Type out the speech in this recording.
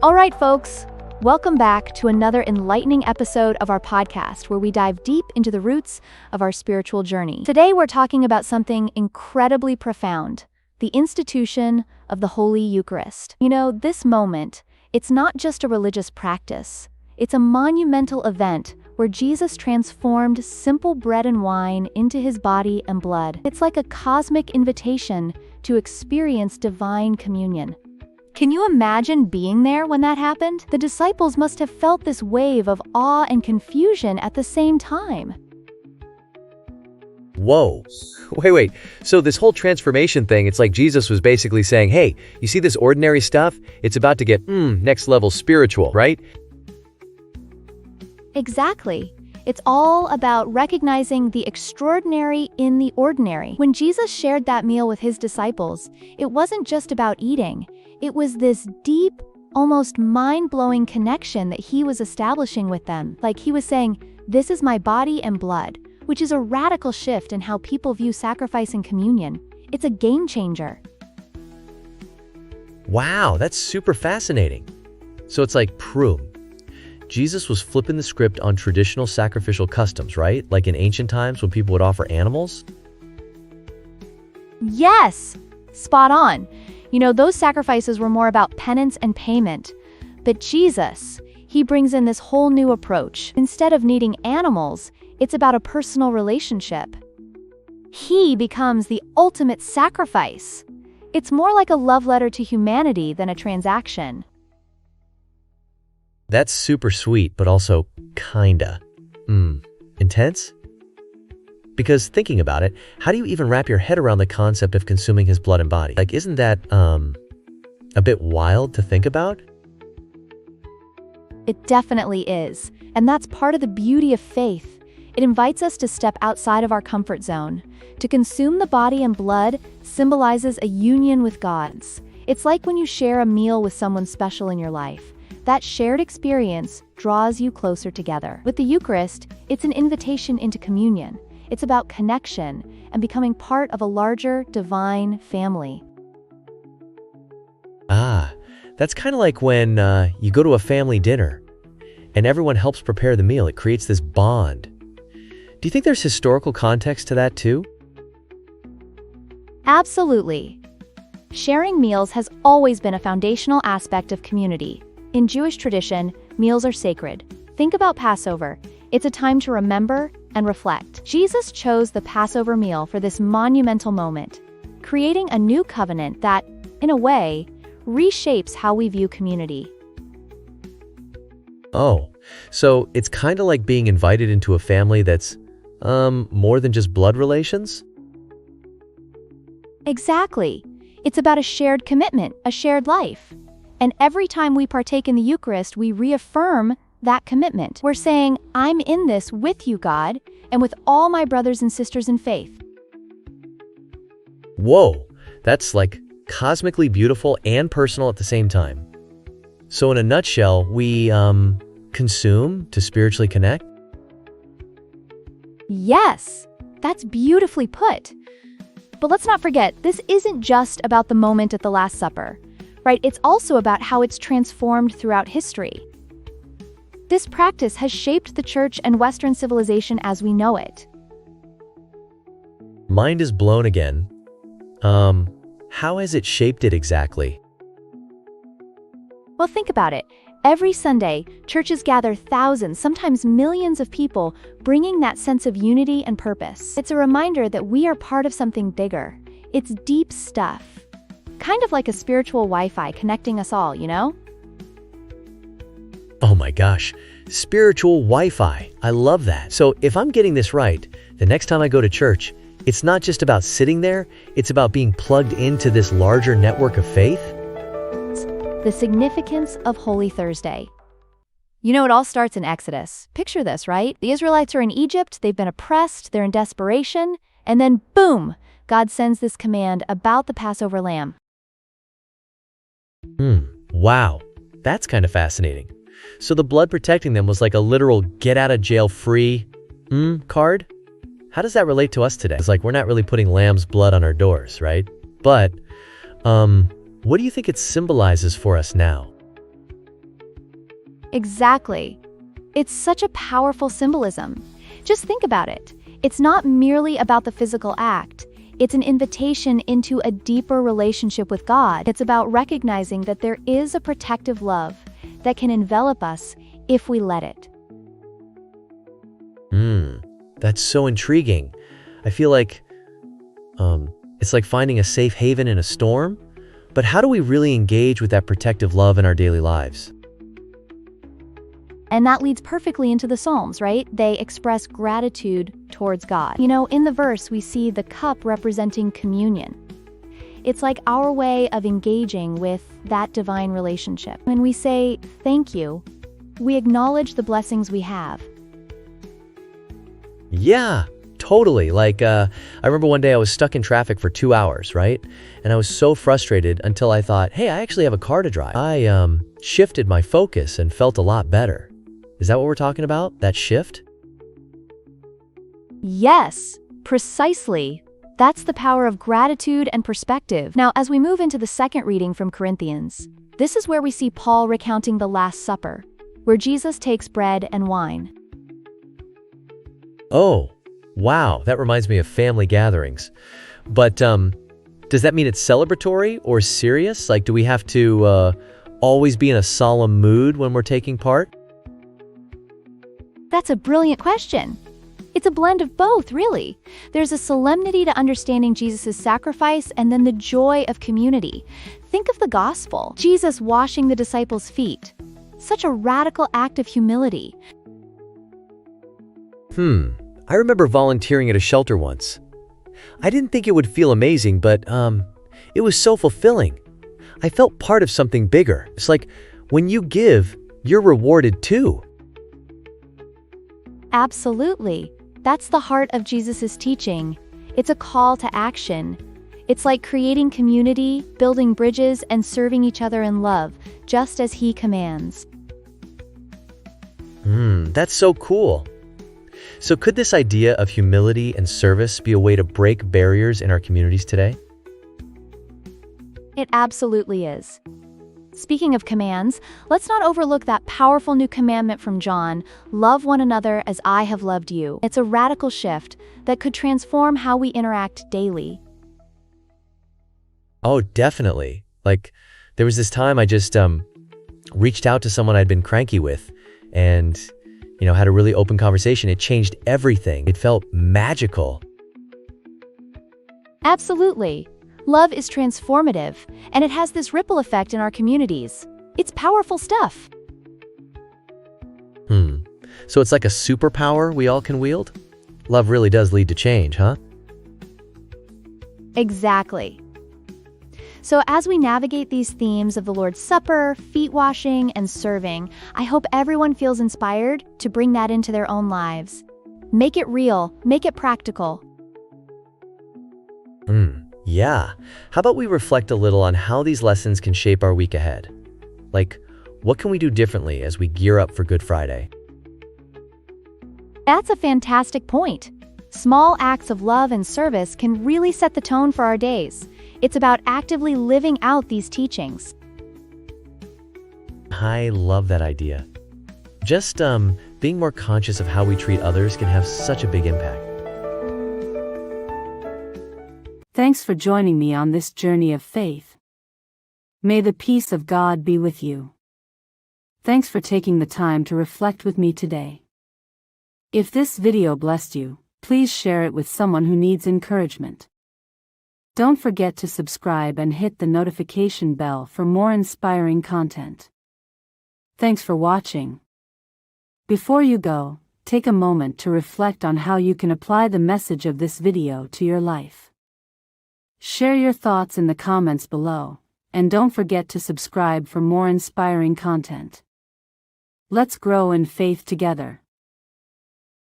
All right, folks, welcome back to another enlightening episode of our podcast where we dive deep into the roots of our spiritual journey. Today, we're talking about something incredibly profound, the institution of the Holy Eucharist. You know, this moment, it's not just a religious practice. It's a monumental event where Jesus transformed simple bread and wine into his body and blood. It's like a cosmic invitation to experience divine communion. Can you imagine being there when that happened? The disciples must have felt this wave of awe and confusion at the same time. Whoa. Wait. So this whole transformation thing, it's like Jesus was basically saying, hey, you see this ordinary stuff? It's about to get, next level spiritual, right? Exactly. It's all about recognizing the extraordinary in the ordinary. When Jesus shared that meal with his disciples, it wasn't just about eating. It was this deep, almost mind-blowing connection that he was establishing with them. Like he was saying, this is my body and blood, which is a radical shift in how people view sacrifice and communion. It's a game changer. Wow, that's super fascinating. So it's like Prum. Jesus was flipping the script on traditional sacrificial customs, right? Like in ancient times when people would offer animals? Yes, spot on. You know, those sacrifices were more about penance and payment. But Jesus, he brings in this whole new approach. Instead of needing animals, it's about a personal relationship. He becomes the ultimate sacrifice. It's more like a love letter to humanity than a transaction. That's super sweet, but also kinda. Intense? Because thinking about it, how do you even wrap your head around the concept of consuming his blood and body? Like, isn't that, a bit wild to think about? It definitely is. And that's part of the beauty of faith. It invites us to step outside of our comfort zone. To consume the body and blood symbolizes a union with God. It's like when you share a meal with someone special in your life. That shared experience draws you closer together. With the Eucharist, it's an invitation into communion. It's about connection and becoming part of a larger divine family. That's kind of like when you go to a family dinner and everyone helps prepare the meal. It creates this bond. Do you think there's historical context to that too? Absolutely. Sharing meals has always been a foundational aspect of community. In Jewish tradition, meals are sacred. Think about Passover. It's a time to remember and reflect. Jesus chose the Passover meal for this monumental moment, creating a new covenant that, in a way, reshapes how we view community. Oh, so it's kind of like being invited into a family that's, more than just blood relations? Exactly. It's about a shared commitment, a shared life. And every time we partake in the Eucharist, we reaffirm that commitment. We're saying, I'm in this with you, God, and with all my brothers and sisters in faith. Whoa, that's like cosmically beautiful and personal at the same time. So in a nutshell, we, consume to spiritually connect? Yes, that's beautifully put. But let's not forget, this isn't just about the moment at the Last Supper, right? It's also about how it's transformed throughout history. This practice has shaped the Church and Western civilization as we know it. Mind is blown again. How has it shaped it exactly? Well, think about it. Every Sunday, churches gather thousands, sometimes millions of people, bringing that sense of unity and purpose. It's a reminder that we are part of something bigger. It's deep stuff. Kind of like a spiritual Wi-Fi connecting us all, you know? Oh my gosh, spiritual Wi-Fi. I love that. So if I'm getting this right, the next time I go to church, it's not just about sitting there, it's about being plugged into this larger network of faith? The significance of Holy Thursday. You know, it all starts in Exodus. Picture this, right? The Israelites are in Egypt, they've been oppressed, they're in desperation, and then boom, God sends this command about the Passover lamb. Wow, that's kind of fascinating. So the blood protecting them was like a literal get-out-of-jail-free card? How does that relate to us today? It's like we're not really putting lamb's blood on our doors, right? But, what do you think it symbolizes for us now? Exactly. It's such a powerful symbolism. Just think about it. It's not merely about the physical act. It's an invitation into a deeper relationship with God. It's about recognizing that there is a protective love that can envelop us if we let it. That's so intriguing. I feel like it's like finding a safe haven in a storm. But how do we really engage with that protective love in our daily lives? And that leads perfectly into the Psalms, right? They express gratitude towards God. In the verse, we see the cup representing communion. It's like our way of engaging with that divine relationship. When we say, thank you, we acknowledge the blessings we have. Yeah, totally. I remember one day I was stuck in traffic for 2 hours, right? And I was so frustrated until I thought, hey, I actually have a car to drive. I shifted my focus and felt a lot better. Is that what we're talking about? That shift? Yes, precisely. That's the power of gratitude and perspective. Now, as we move into the second reading from Corinthians, this is where we see Paul recounting the Last Supper, where Jesus takes bread and wine. Oh, wow, that reminds me of family gatherings. But does that mean it's celebratory or serious? Do we have to always be in a solemn mood when we're taking part? That's a brilliant question. It's a blend of both, really. There's a solemnity to understanding Jesus' sacrifice and then the joy of community. Think of the gospel, Jesus washing the disciples' feet. Such a radical act of humility. I remember volunteering at a shelter once. I didn't think it would feel amazing, but it was so fulfilling. I felt part of something bigger. It's like when you give, you're rewarded too. Absolutely. That's the heart of Jesus' teaching. It's a call to action. It's like creating community, building bridges, and serving each other in love, just as He commands. That's so cool. So could this idea of humility and service be a way to break barriers in our communities today? It absolutely is. Speaking of commands, let's not overlook that powerful new commandment from John, love one another as I have loved you. It's a radical shift that could transform how we interact daily. Oh, definitely. There was this time I just reached out to someone I'd been cranky with and, had a really open conversation. It changed everything. It felt magical. Absolutely. Love is transformative, and it has this ripple effect in our communities. It's powerful stuff. So it's like a superpower we all can wield? Love really does lead to change, huh? Exactly. So as we navigate these themes of the Lord's Supper, feet washing, and serving, I hope everyone feels inspired to bring that into their own lives. Make it real, make it practical. Yeah. How about we reflect a little on how these lessons can shape our week ahead? What can we do differently as we gear up for Good Friday? That's a fantastic point. Small acts of love and service can really set the tone for our days. It's about actively living out these teachings. I love that idea. Just being more conscious of how we treat others can have such a big impact. Thanks for joining me on this journey of faith. May the peace of God be with you. Thanks for taking the time to reflect with me today. If this video blessed you, please share it with someone who needs encouragement. Don't forget to subscribe and hit the notification bell for more inspiring content. Thanks for watching. Before you go, take a moment to reflect on how you can apply the message of this video to your life. Share your thoughts in the comments below, and don't forget to subscribe for more inspiring content. Let's grow in faith together.